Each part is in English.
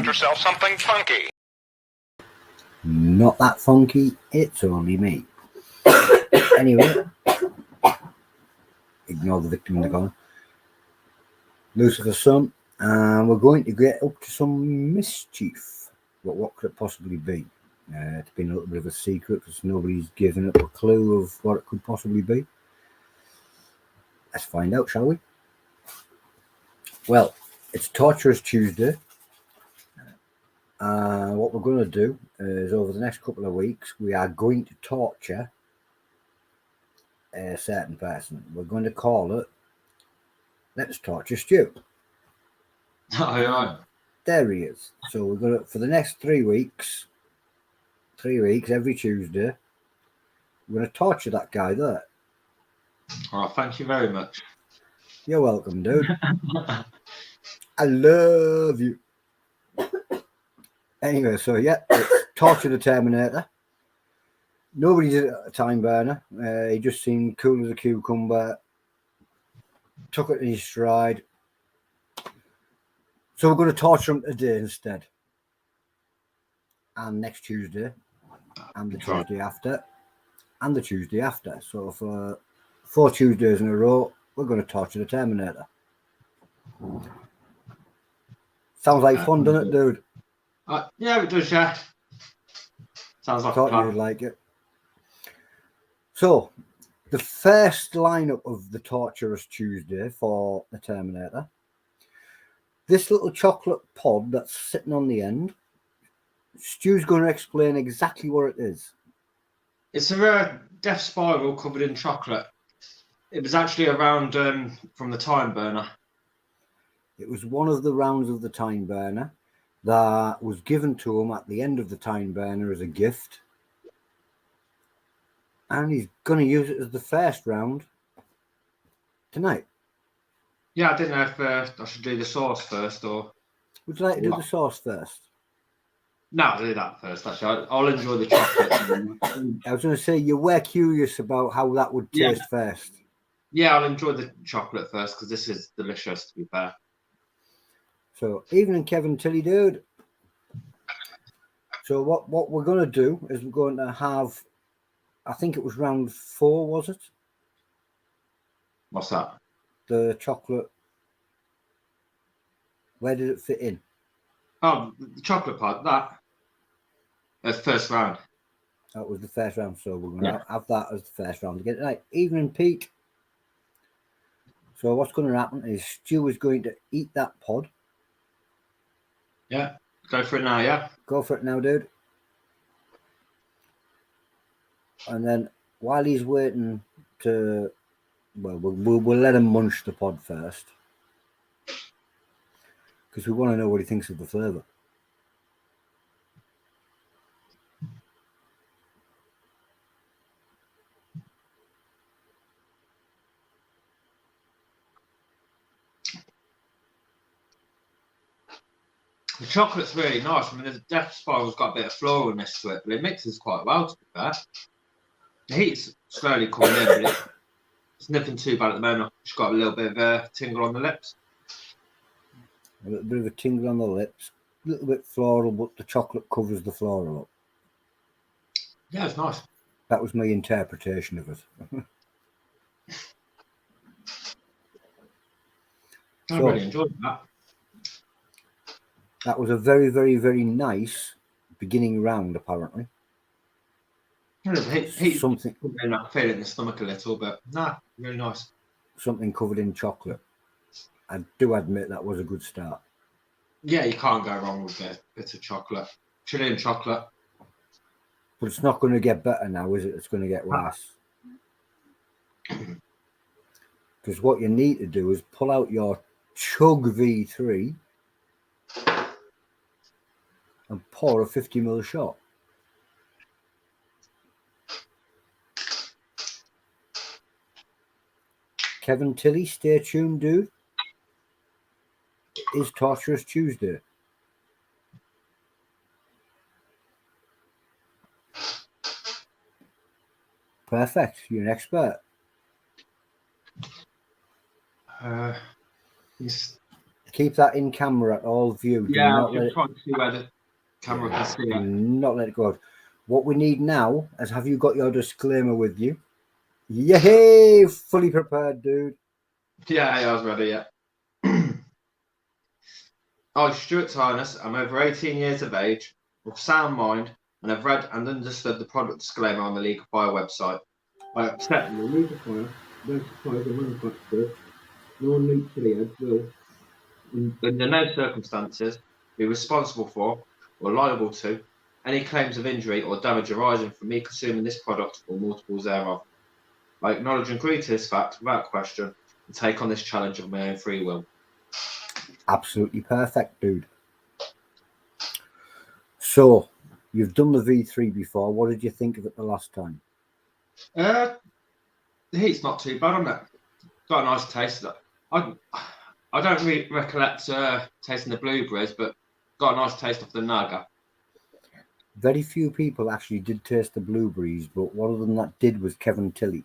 got yourself something funky. Not that funky, it's only me. Anyway, ignore the victim in the corner. Lucifer's son, and we're going to get up to some mischief. But what could it possibly be? It's been a little bit of a secret because nobody's given up a clue of what it could possibly be. Let's find out, shall we? Well, it's Torturous Tuesday. What we're going to do is over the next couple of weeks, we are going to torture a certain person. We're going to call it Let's Torture Stu. Oh, There he is. So we're going to, for the next 3 weeks, every Tuesday, we're going to torture that guy there. oh, thank you very much. You're welcome, dude. I love you. Anyway, so yeah, it's Torture the Terminator. Nobody did it at a time burner. He just seemed cool as a cucumber. Took it in his stride. So we're going to torture him today instead. And next Tuesday. And the Tuesday after. And the Tuesday after. So for 4 Tuesdays in a row, we're going to torture the Terminator. Sounds like fun, doesn't it, dude? Yeah, it does, yeah. Sounds like Thought a plan. you'd like it. So, the first lineup of the Torturous Tuesday for the Terminator. This little chocolate pod that's sitting on the end. Stu's going to explain exactly what it is. It's a rare death spiral covered in chocolate. It was actually around from the time burner. It was one of the rounds of the time burner that was given to him at the end of the time burner as a gift. And he's going to use it as the first round tonight. Yeah, I didn't know if I should do the sauce first or... Would you like to do the sauce first? No, I'll do that first, actually. I'll enjoy the chocolate. I was going to say, you were curious about how that would taste first. Yeah, I'll enjoy the chocolate first because this is delicious, to be fair. So, evening, Kevin Tilly, dude. So what we're going to do is we're going to have, I think it was round 4, was it? What's that? The chocolate. Where did it fit in? Oh, the chocolate part, that. That's first round. That was the first round, so we're going to have that as the first round again tonight. Evening, Pete. So what's going to happen is Stu is going to eat that pod. Yeah, go for it now, yeah? Go for it now, dude. And then while he's waiting to, well, we'll let him munch the pod first. Because we want to know what he thinks of the flavour. The chocolate's really nice. I mean, the death spiral's got a bit of floralness to it, but it mixes quite well, to be fair. The heat's slowly coming in, but it's nothing too bad at the moment. Just got a little bit of a tingle on the lips. A little bit of a tingle on the lips. A little bit floral, but the chocolate covers the floral up. Yeah, it's nice. That was my interpretation of it. I really enjoyed that. That was a very, very, very nice beginning round, apparently. Something I feel it in the stomach a little, but nah, really nice. Something covered in chocolate. I do admit that was a good start. Yeah, you can't go wrong with a bit of chocolate. Chili and chocolate. But it's not going to get better now, is it? It's going to get worse. Because what you need to do is pull out your Chug V3 and pour a 50ml shot. Kevin Tilly, stay tuned, dude. It is Torturous Tuesday. Perfect. You're an expert. It's Keep that in camera at all view. Do Yeah, I not was let just it, trying to see where the camera can see do it. not let it go out. What we need now is, have you got your disclaimer with you? Yay! Fully prepared, dude. Yeah, I was ready, yeah. I, Stuart Highness, I'm over 18 years of age, of sound mind, and have read and understood the product disclaimer on the League of Fire website. I accept that the League of Fire, their suppliers and manufacturers, nor new Chilli-heads will, under no circumstances, be responsible for or liable to any claims of injury or damage arising from me consuming this product or multiples thereof. I acknowledge and agree to this fact without question and take on this challenge of my own free will. Absolutely perfect, dude. So, you've done the V3 before. What did you think of it the last time? The heat's not too bad on it. Got a nice taste. I don't really recollect tasting the blueberries, but got a nice taste of the naga. Very few people actually did taste the blueberries, but one of them that did was Kevin Tilley.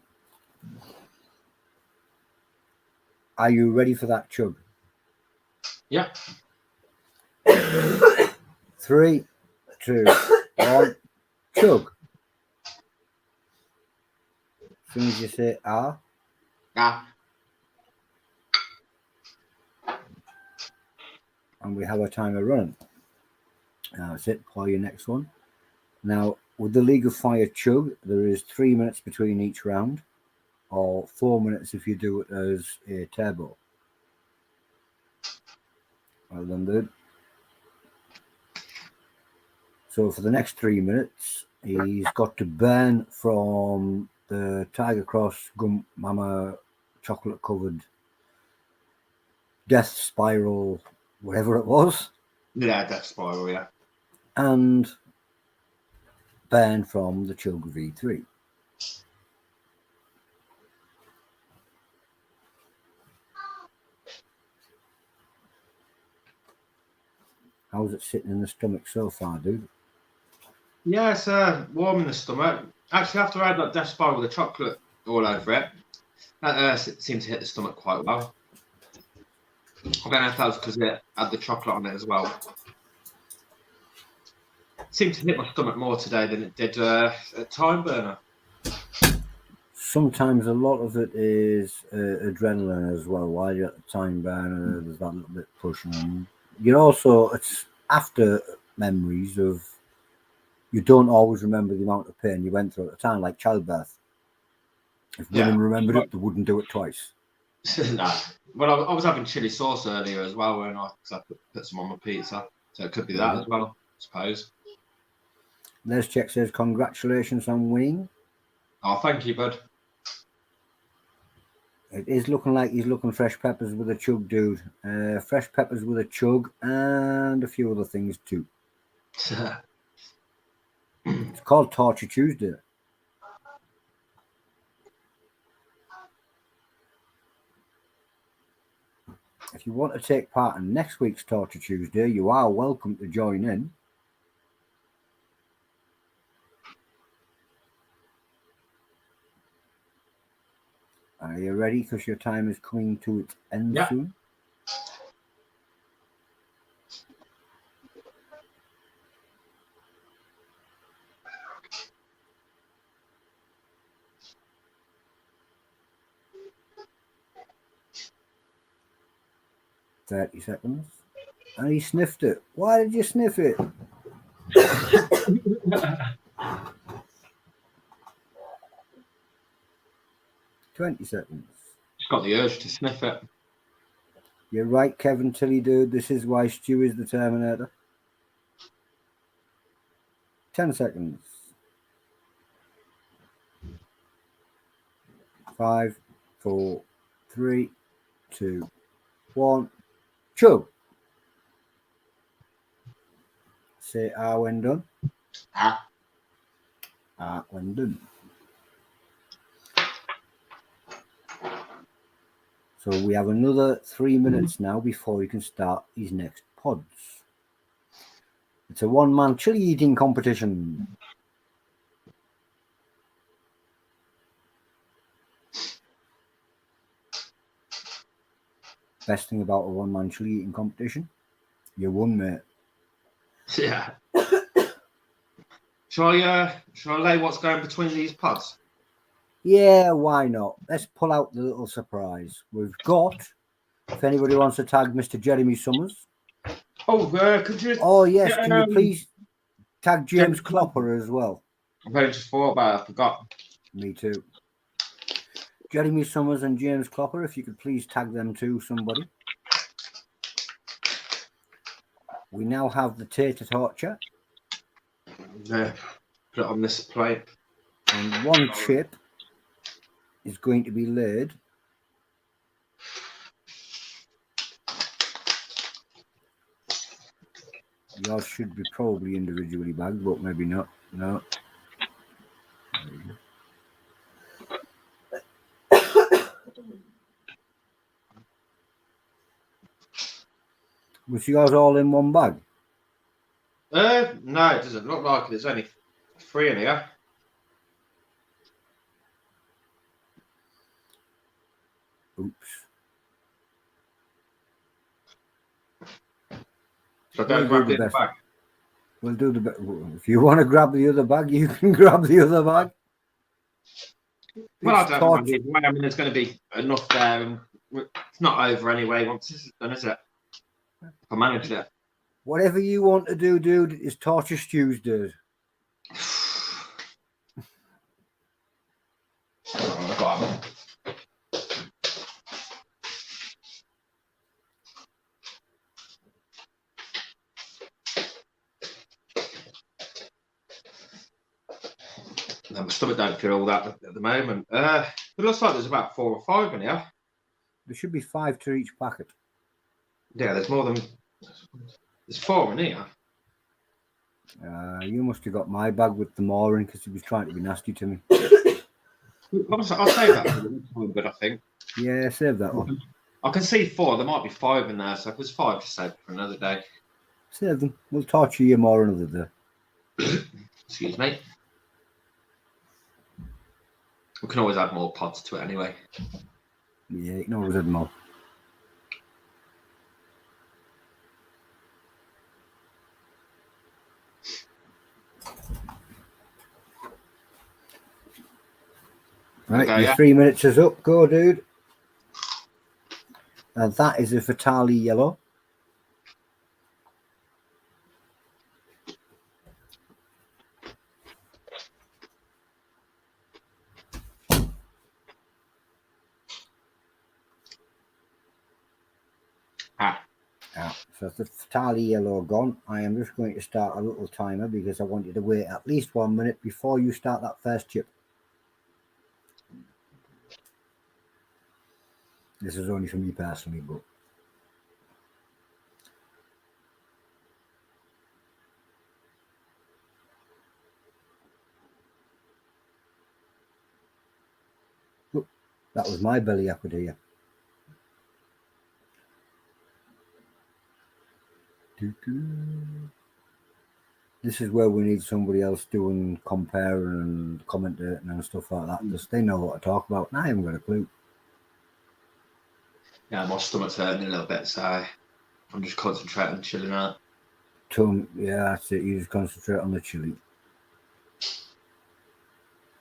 Are you ready for that chug? Yeah. 3, 2, 1, chug. As soon as you say ah, Yeah. and we have a timer running. That's it. Pour your next one. Now, with the League of Fire chug, there is 3 minutes between each round, or 4 minutes if you do it as a turbo. Well done, dude. So for the next 3 minutes, he's got to burn from the Tiger Cross Gump Mama chocolate covered death spiral, whatever it was, Yeah, Death Spiral, yeah. and burn from the Chug V3. How's it sitting in the stomach so far, dude? Yeah, it's warm in the stomach. Actually, after I had that Death Spiral with the chocolate all over it, that seemed to hit the stomach quite well. I don't know if that was because it had the chocolate on it as well. It seemed to hit my stomach more today than it did at Time Burner. Sometimes a lot of it is adrenaline as well. While you're at the time burner, there's that little bit pushing. You're also, it's after memories of, you don't always remember the amount of pain you went through at the time, like childbirth. If women remembered it, they wouldn't do it twice. No. Well, I was having chili sauce earlier as well, when I put some on my pizza. So it could be that as well, I suppose. Les Check says, congratulations on winning. Oh, thank you, bud. It is looking like he's looking fresh peppers with a chug, dude. Fresh peppers with a chug and a few other things too. It's called Torture Tuesday. If you want to take part in next week's Torture Tuesday, you are welcome to join in. Are you ready? Because your time is coming to its end soon. 30 seconds. And he sniffed it. Why did you sniff it? 20 seconds. Just got the urge to sniff it. You're right, Kevin Tilley, dude. This is why Stu is the Terminator. 10 seconds. 5, 4, 3, 2, 1. Chug. Say ah when done. Ah. Ah when done. So we have another 3 minutes now before he can start his next pods. It's a one-man chili eating competition. Best thing about a one-man chili eating competition, you won, mate. Yeah. Shall I lay what's going between these pods? Yeah, why not? Let's pull out the little surprise. We've got, if anybody wants to tag Mr. Jeremy Summers. Oh, could you? Oh, yes, can you please tag James James Clopper as well? I've only just thought about it, I forgot. Me too. Jeremy Summers and James Clopper, if you could please tag them too, somebody. We now have the tater torture. Yeah, put it on this plate. And one chip is going to be laid yours should be probably individually bagged, but maybe not. No. Was yours all in one bag? No, it doesn't look like it. There's only 3 in here. Oops. So I don't grab the other bag. We'll do the best. If you want to grab the other bag, you can grab the other bag. Well, I don't mind either way. I mean, there's going to be enough there, and it's not over anyway once this is done, is it? If I managed it. Whatever you want to do, dude, is Torture Tuesdays. No, my stomach don't feel all that at the moment. It looks like there's about 4 or 5 in here. There should be 5 to each packet. Yeah, there's more than... There's 4 in here. You must have got my bag with the more in because he was trying to be nasty to me. I'll save that for the next one, but I think. Yeah, save that one. I can see 4. There might be 5 in there, so if there's 5, just save it for another day. Save them. We'll torture you more another day. Excuse me. We can always add more pods to it anyway. Yeah, you can always add more. Right, okay, your 3 minutes is up. Go, dude. And that is a Fatale yellow. So the Fatale yellow gone. I am just going to start a little timer because I want you to wait at least 1 minute before you start that first chip. This is only for me personally, but look, that was my belly I could hear. This is where we need somebody else doing comparing and commentating and stuff like that because they know what to talk about and I haven't got a clue. Yeah, my stomach's hurting a little bit, so I'm just concentrating on chilling out. Yeah, that's it. You just concentrate on the chili.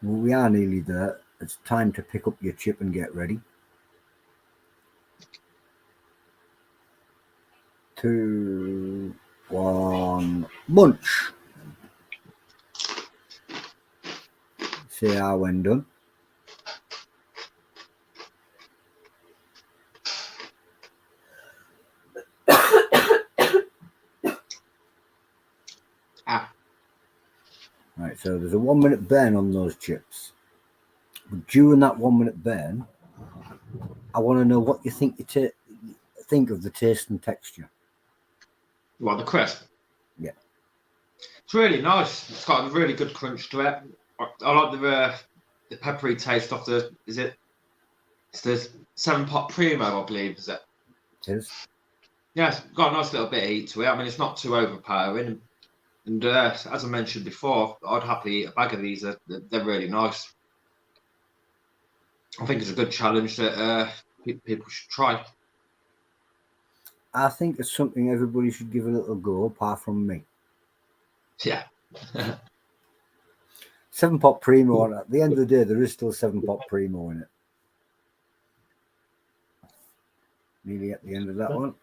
Well, we are nearly there. It's time to pick up your chip and get ready. 2, 1, munch. See how when done. Right, so there's a 1 minute burn on those chips. But during that 1 minute burn, I want to know what you think think of the taste and texture. What, the crisp? Yeah. It's really nice. It's got a really good crunch to it. I like the peppery taste of the, it's the 7-pot Primo, I believe, is it? It is. Yeah, it's got a nice little bit of heat to it. I mean, it's not too overpowering. And as I mentioned before, I'd happily eat a bag of these. They're really nice. I think it's a good challenge that people should try. I think it's something everybody should give a little go, apart from me. Yeah. 7-Pot Primo, and at the end of the day, there is still 7-Pot Primo in it. Nearly at the end of that one.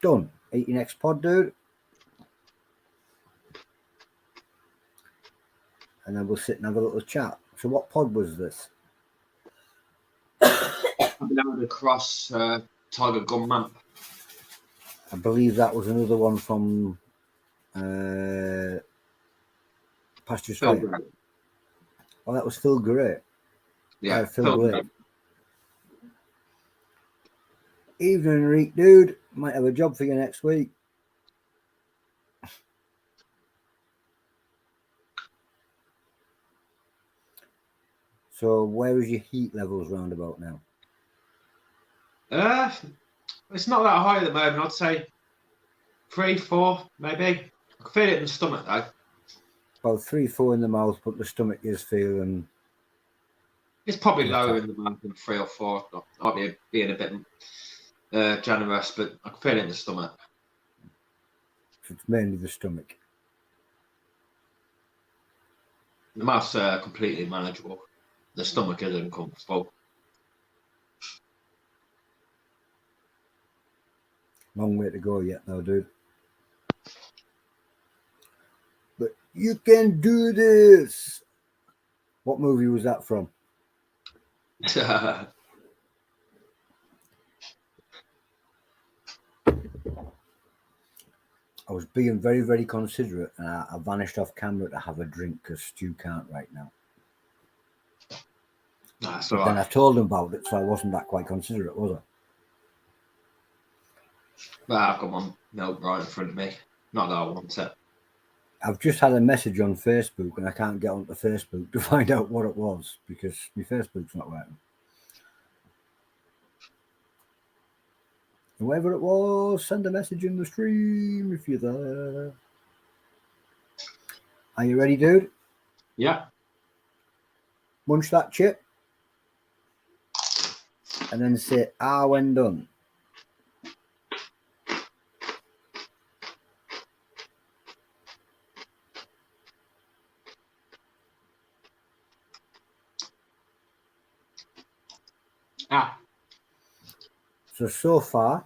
Done. Eat your next pod, dude. And then we'll sit and have a little chat. So what pod was this? I've been able to cross Tiger Gun Map. I believe that was another one from Pasture's Phil Fire. Gray. Oh, that was Phil Gray. Yeah, Phil Blake. Evening, Reek, dude. Might have a job for you next week. So where is your heat levels roundabout now? It's not that high at the moment. I'd say 3, 4, maybe. I can feel it in the stomach though. About 3, 4 in the mouth, but the stomach is feeling. It's probably lower in the mouth than 3 or 4. I'll be being a bit generous, but I can feel it in the stomach. So it's mainly the stomach. The mouth's completely manageable. The stomach is uncomfortable. Long way to go yet, though, dude. But you can do this. What movie was that from? I was being very, very considerate, and I vanished off camera to have a drink because Stu can't right now. That's But all then right. I told him about it, so I wasn't that quite considerate, was I? Well, I've got one milk right in front of me. Not that I want it. I've just had a message on Facebook, and I can't get onto Facebook to find out what it was because my Facebook's not working. Whoever it was, send a message in the stream if you're there. Are you ready, dude? Yeah. Munch that chip. And then say, when done. So far,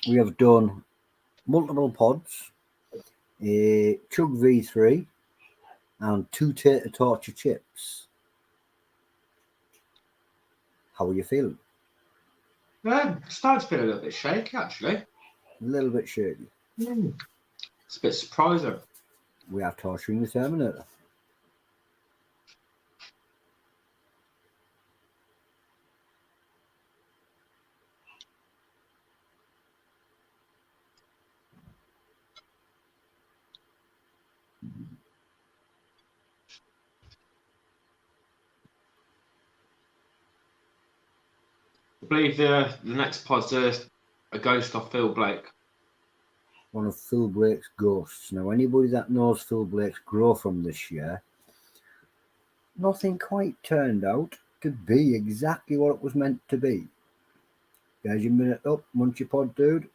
we have done multiple pods, a Chug V3, and 2 Tater Torture chips. How are you feeling? Starting to feel a little bit shaky, actually. A little bit shaky. It's a bit surprising. We are torturing the Terminator. I believe the next pod's a ghost of Phil Blake. One of Phil Blake's ghosts. Now, anybody that knows Phil Blake's grow from this year, nothing quite turned out to be exactly what it was meant to be. There's your minute up, munch your pod, dude.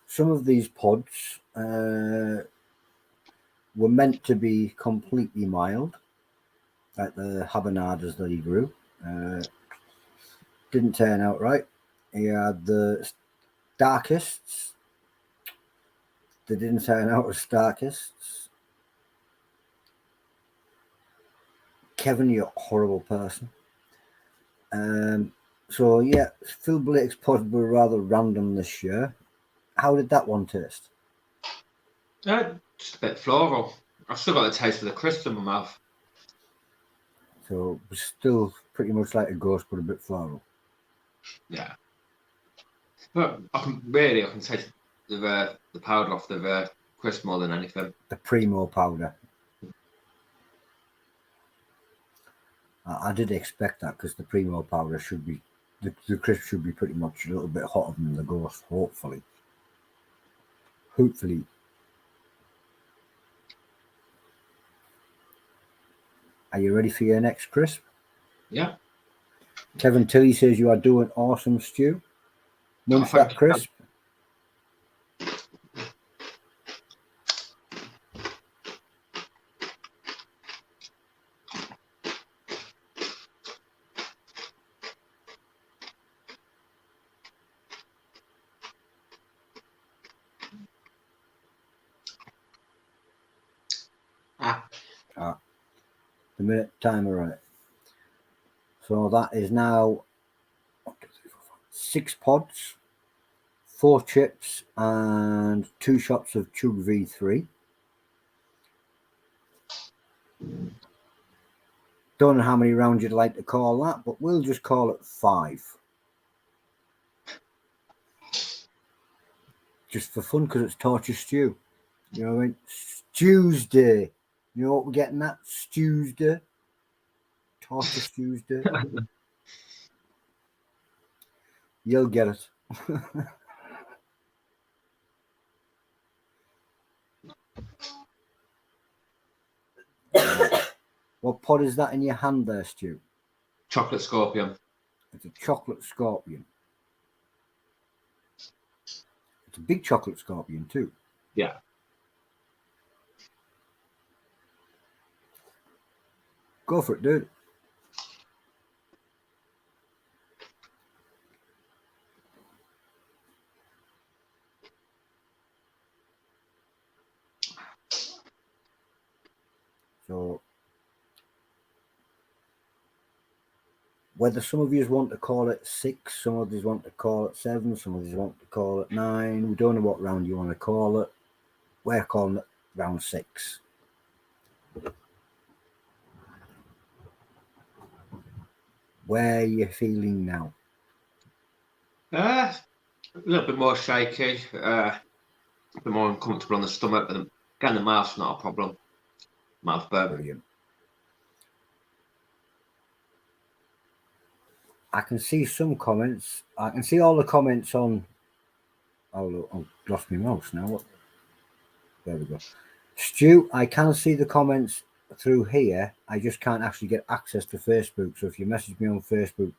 Some of these pods were meant to be completely mild, like the habaneras that he grew. Didn't turn out right. He had the darkists. They didn't turn out as darkists. Kevin, you're a horrible person. So yeah, Phil Blake's pod were rather random this year. How did that one taste? Just a bit floral. I've still got the taste of the crisp in my mouth. So it was still pretty much like a ghost, but a bit floral. Yeah. But I can taste the powder off the crisp more than anything. The Primo powder. I did expect that because the Primo powder should be, the crisp should be pretty much a little bit hotter than the ghost, hopefully. Hopefully. Are you ready for your next crisp? Yeah. Kevin Tilly says you are doing awesome, Stu. Munch thank that you. crisp. The minute timer on it. So that is now 6 pods, 4 chips, and 2 shots of Chug V3. Don't know how many rounds you'd like to call that, but we'll just call it 5. Just for fun, because it's Torture Stew. You know what I mean? Tuesday. You know what we're getting at? Tuesday. Torture Tuesday. You'll get it. What pod is that in your hand there, Stu? Chocolate scorpion. It's a chocolate scorpion. It's a big chocolate scorpion too. Yeah. Go for it, dude. So, whether some of you want to call it 6, some of you want to call it 7, some of you want to call it 9, we don't know what round you want to call it. We're calling it round 6. Where are you feeling now? A little bit more shaky. A bit more uncomfortable on the stomach, but again, the mouth's not a problem. Mouth burn. Brilliant. I can see some comments. I can see all the comments on. Oh, look, I've lost my mouse now. What? There we go. Stu, I can see the comments through here. I just can't actually get access to Facebook. So if you message me on Facebook,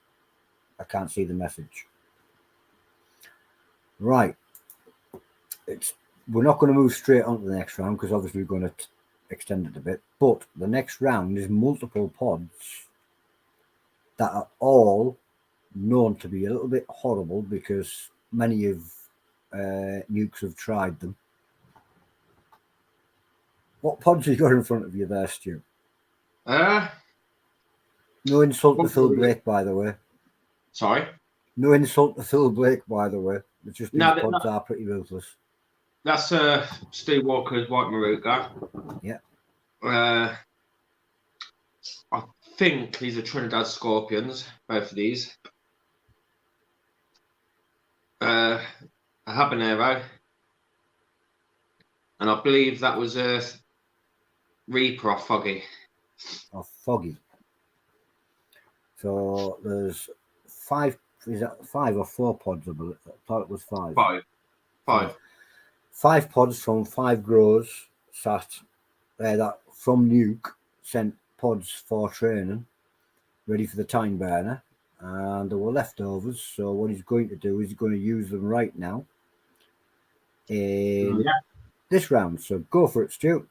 I can't see the message. Right. We're not going to move straight on to the next round because obviously we're going to extend it a bit. But the next round is multiple pods that are all known to be a little bit horrible because many of nukes have tried them. What pods have you got in front of you there, Stu? No insult to Phil Blake, by the way. Sorry? No insult to Phil Blake, by the way. It's just these pods are pretty ruthless. That's Steve Walker's White Maruga. Yeah. I think these are Trinidad Scorpions, both of these. A habanero. And I believe that was a Reaper or Foggy. Or Foggy. So there's 5, is that 5 or 4 pods? I thought it was 5. 5. 5 pods from 5 growers sat there that from Nuke sent pods for training, ready for the time burner, and there were leftovers. So what he's going to do is he's going to use them right now in this round. So go for it, Stu.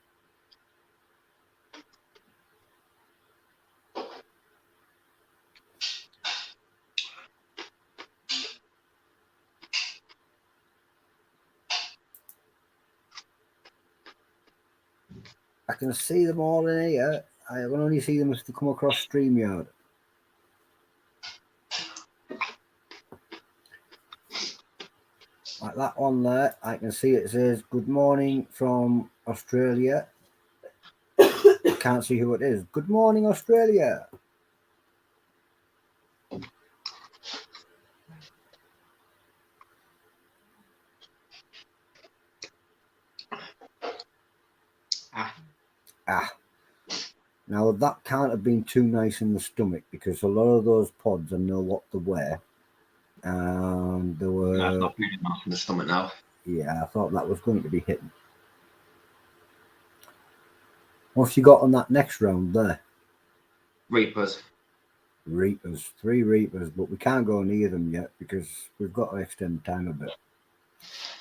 I can see them all in here. I can only see them if they come across StreamYard. Like that one there, I can see it says, "Good morning from Australia." I can't see who it is. Good morning, Australia. Now that can't have been too nice in the stomach because a lot of those pods I know what they were. And there were. No, it's not really nice in the stomach now. Yeah, I thought that was going to be hitting. What's you got on that next round there? Reapers. Reapers, 3 Reapers, but we can't go near them yet because we've got to extend time a bit.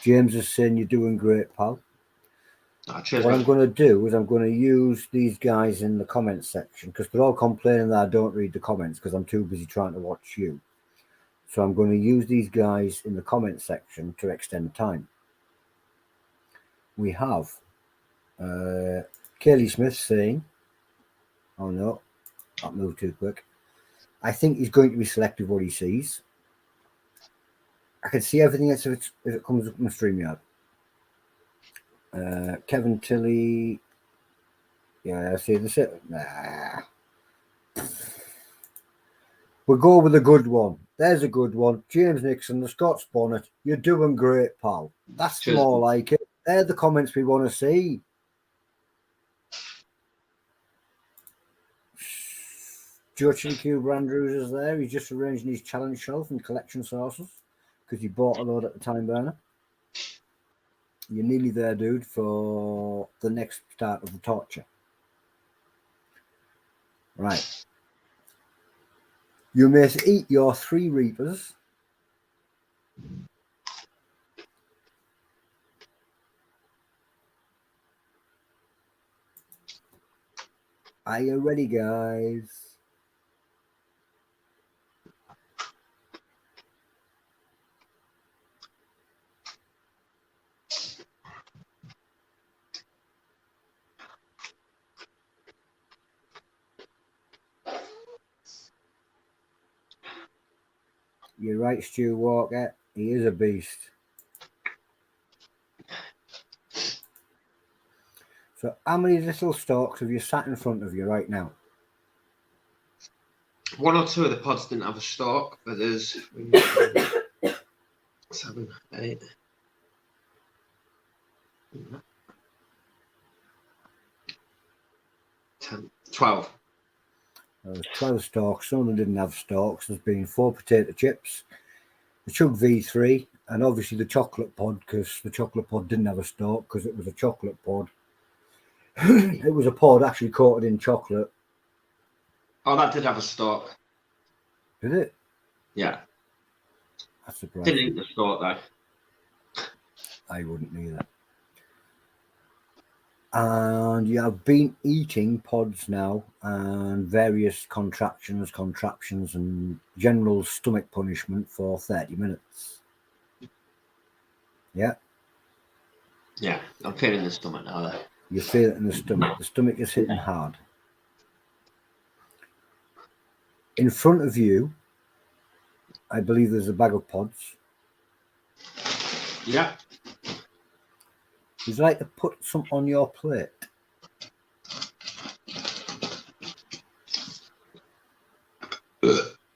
James is saying you're doing great, pal. Cheers, What mate. I'm going to do is I'm going to use these guys in the comments section because they're all complaining that I don't read the comments because I'm too busy trying to watch you. So I'm going to use these guys in the comments section to extend time. We have Kaylee Smith saying, oh no, that moved too quick. I think he's going to be selective what he sees. I can see everything as if it comes up in the StreamYard. Kevin Tilley. Yeah, I see this. Nah. We'll go with a good one. There's a good one. James Nixon, the Scots Bonnet. You're doing great, pal. That's Cheers. more like it. They're the comments we want to see. Joe Chili Cube Andrews is there. He's just arranging his challenge shelf and collection sources because he bought a load at the time burner. You're nearly there, dude, for the next start of the torture. Right. You may eat your 3 Reapers. Are you ready, guys? You're right, Stu Walker. He is a beast. So how many little stalks have you sat in front of you right now? 1 or 2 of the pods didn't have a stalk, but there's 7, 8, 10, 12. There's 12 stalks. Some of them didn't have stalks. There's been 4 potato chips, the Chug V3, and obviously the chocolate pod because the chocolate pod didn't have a stalk because it was a chocolate pod. It was a pod actually coated in chocolate. Oh, that did have a stalk. Did it? Yeah. That's surprising. Didn't eat the stalk though. I wouldn't either. And you have been eating pods now and various contraptions and general stomach punishment for 30 minutes. Yeah? Yeah, I'm feeling the stomach now though. You feel it in the stomach. The stomach is hitting hard. In front of you, I believe there's a bag of pods. Yeah. Would you like to put some on your plate?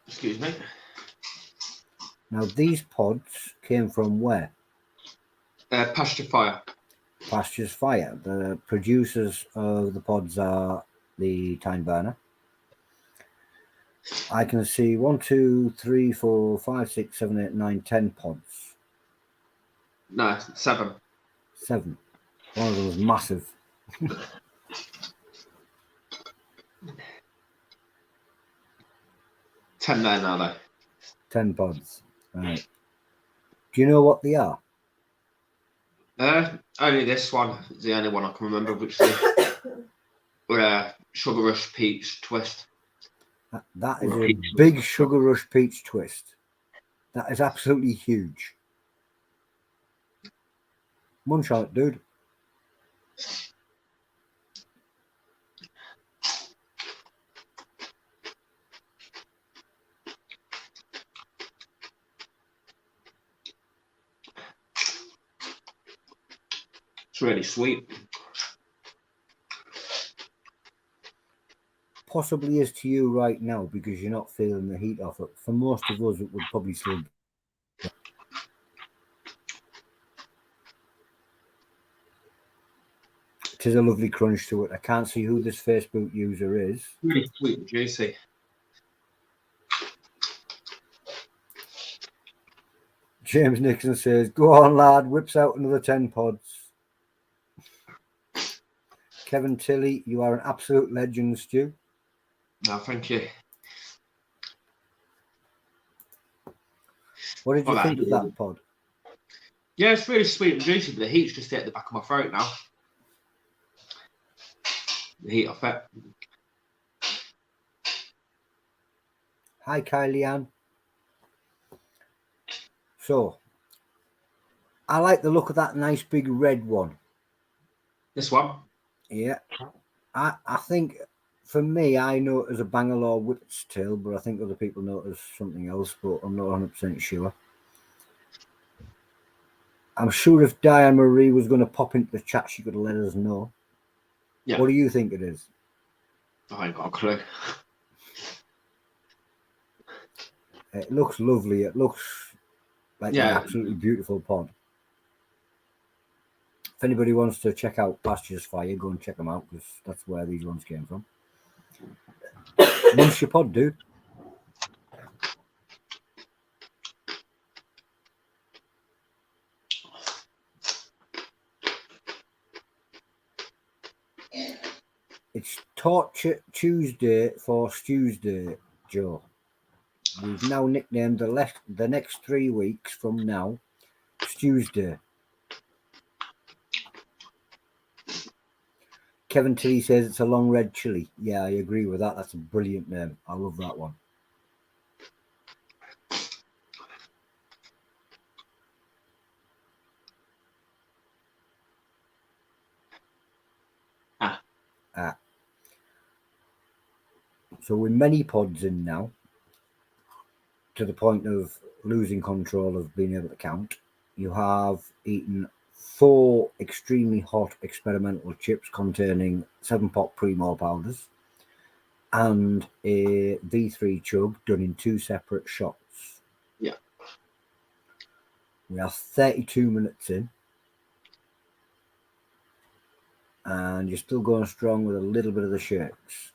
Excuse me. Now, these pods came from where? Pasture Fire. Pastures Fire. The producers of the pods are the Time Burner. I can see 1, 2, 3, 4, 5, 6, 7, 8, 9, 10 pods. No, 7. 7. One of them was massive. 10 there now though. 10 pods. Right. Do you know what they are? Only this one is the only one I can remember, which is Sugar Rush Peach Twist. That is a big Sugar Rush Peach Twist. That is absolutely huge. Munch on it, dude. It's really sweet. Possibly is to you right now because you're not feeling the heat off it. For most of us, it would probably still be. It is a lovely crunch to it. I can't see who this Facebook user is. Really sweet and juicy. James Nixon says, go on, lad, whips out another 10 pods. Kevin Tilley, you are an absolute legend, Stu. No, thank you. What did you All think right. of that pod? Yeah, it's really sweet and juicy, but the heat's just hit the back of my throat now. The heat off it. Hi, Kylie Ann. So, I like the look of that nice big red one. This one? Yeah. I think, for me, I know it as a Bangalore Whippet's tail, but I think other people know it as something else, but I'm not 100% sure. I'm sure if Diane Marie was going to pop into the chat, she could let us know. Yeah. What do you think it is? I ain't got a clue. It looks lovely. It looks like an absolutely beautiful pod. If anybody wants to check out Pastures Fire, go and check them out, because that's where these ones came from. Munch your pod, dude. It's Torture Tuesday for Tuesday, Joe. We've now nicknamed the next 3 weeks from now Tuesday. Kevin Tilly says it's a long red chili. Yeah, I agree with that. That's a brilliant name. I love that one. So with many pods in now, to the point of losing control of being able to count, you have eaten 4 extremely hot experimental chips containing 7-pot pre-mall powders and a V3 chug done in 2 separate shots. Yeah. We are 32 minutes in, and you're still going strong with a little bit of the shakes.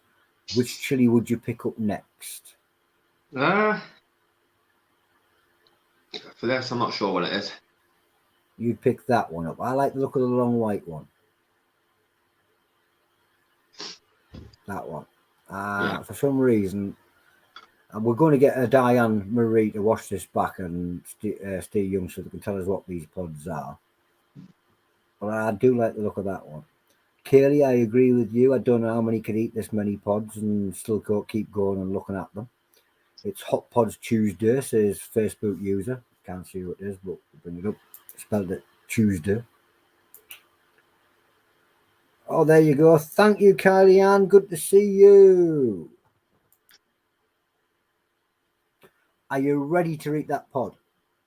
Which chili would you pick up next? For this, I'm not sure what it is. You'd pick that one up. I like the look of the long white one. That one. For some reason, we're going to get Diane Marie to watch this back and Steve Young so they can tell us what these pods are. But I do like the look of that one. Kaylee, I agree with you. I don't know how many could eat this many pods and still keep going and looking at them. It's Hot Pods Tuesday, says Facebook user. Can't see what it is, but we'll bring it up. Spelled it Tuesday. Oh, there you go. Thank you, Kylie Ann. Good to see you. Are you ready to eat that pod?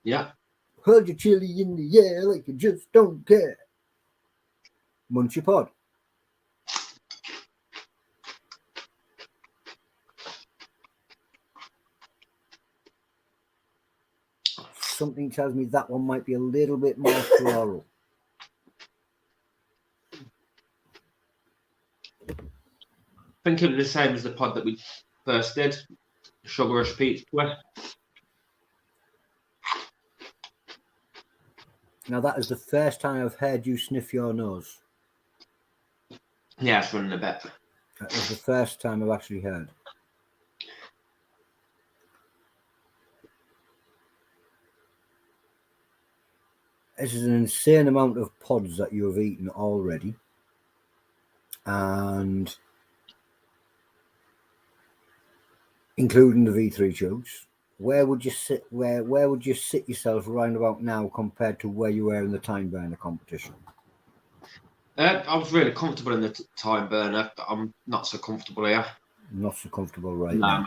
Yeah. Hold your chili in the air like you just don't care. Munch your pod. Something tells me that one might be a little bit more floral. I think it was the same as the pod that we first did. Sugar Rush Pizza Twist. Now, that is the first time I've heard you sniff your nose. Yeah, it's running a bit. That was the first time I've actually heard. This is an insane amount of pods that you have eaten already. And including the V3 chugs. Where would you sit? Where would you sit yourself round about now compared to where you were in the time burner competition? I was really comfortable in the time burner, but I'm not so comfortable here. Not so comfortable right now.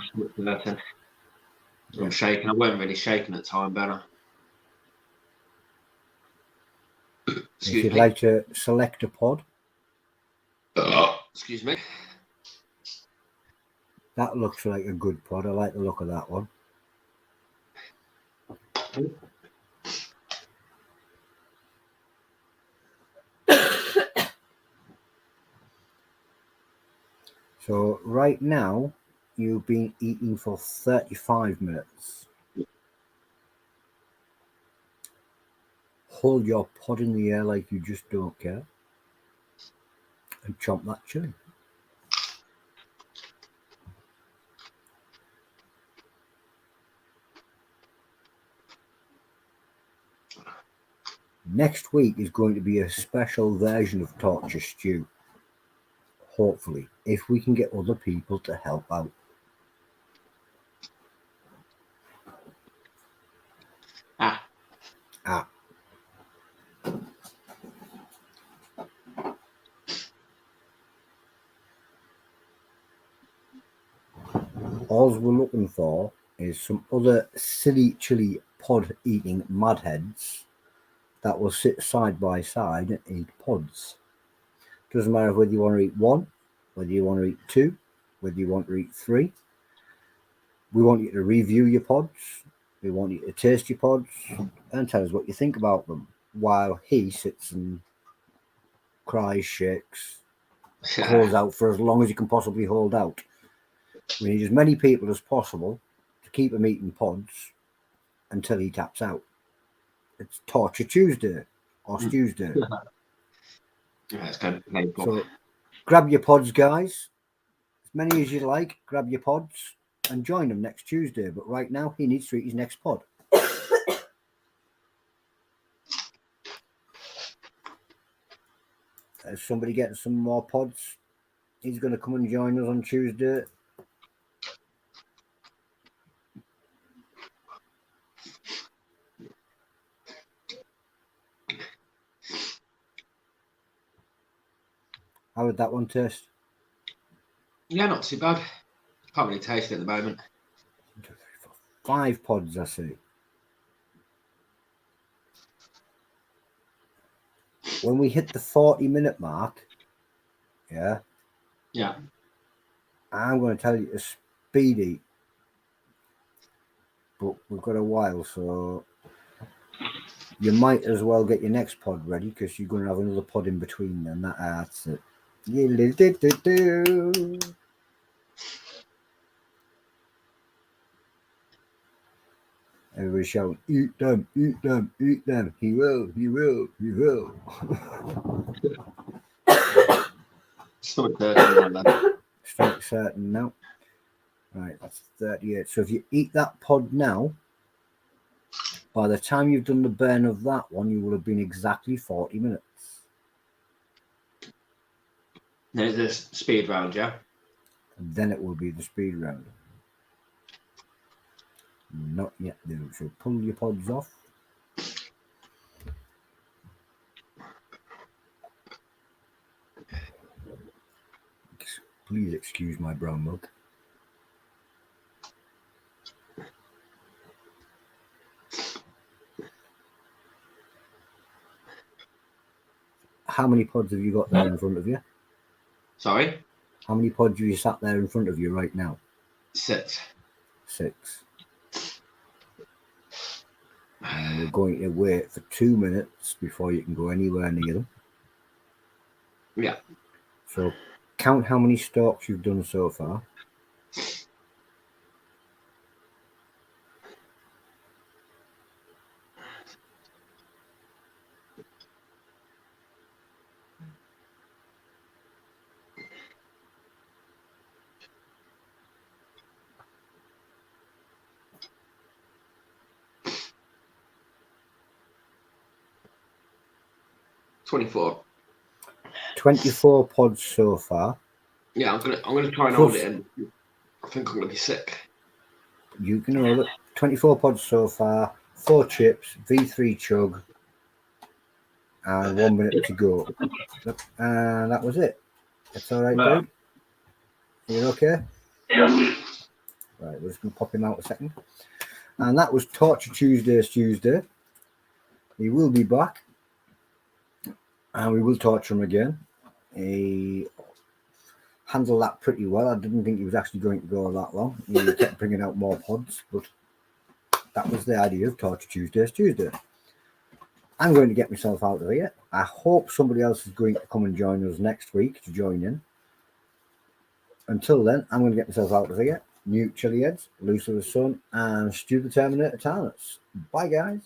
I'm shaking. I weren't really shaking at the time burner. If you'd like to select a pod. Excuse me. That looks like a good pod. I like the look of that one. So right now, you've been eating for 35 minutes. Hold your pod in the air like you just don't care. And chomp that chili. Next week is going to be a special version of Torture Stew. Hopefully, if we can get other people to help out. Ah. All we're looking for is some other silly chili pod eating madheads that will sit side by side and eat pods. Doesn't matter whether you want to eat one, whether you want to eat two, whether you want to eat three. We want you to review your pods. We want you to taste your pods and tell us what you think about them while he sits and cries, shakes, holds out for as long as he can possibly hold out. We need as many people as possible to keep him eating pods until he taps out. It's Torture Tuesday or Tuesday. Yeah, it's kind of painful. So grab your pods, guys. As many as you like, grab your pods and join him next Tuesday. But right now, he needs to eat his next pod. As somebody gets some more pods, he's going to come and join us on Tuesday. How would that one taste? Yeah, not too bad. Can't really taste it at the moment. 1, 2, 3, 4, 5 pods, I see. When we hit the 40-minute mark, yeah, I'm going to tell you to speed eat. But we've got a while, so you might as well get your next pod ready because you're going to have another pod in between then. That's it. Everybody shouting, eat them, eat them, eat them. He will, he will, he will. Stomach certain now. Right, that's 38. So if you eat that pod now, by the time you've done the burn of that one, you will have been exactly 40 minutes. There's this speed round, yeah? And then it will be the speed round. Not yet, though. So pull your pods off. Please excuse my brown mug. How many pods have you got there in front of you? Sorry? How many pods have you sat there in front of you right now? 6. 6. And we're going to wait for 2 minutes before you can go anywhere near them. Yeah. So count how many stalks you've done so far. $24. 24 pods so far. Yeah, I'm gonna try and hold it in. I think I'm gonna be sick. You can hold it. 24 pods so far. 4 chips, V3 chug, and 1 minute to go. And that was it. That's all right, dude. You okay? Yeah. Right, we're just gonna pop him out a second. And that was Torture Tuesday. He will be back, and we will torture him again. He handled that pretty well. I didn't think he was actually going to go that long. He kept bringing out more pods, but that was the idea of Torture Tuesday. I'm going to get myself out of here. I hope somebody else is going to come and join us next week to join in. Until then, I'm going to get myself out of here. Newt Chilli-heads, Lucy the Sun, and Stu the Terminator Tarnus. Bye, guys.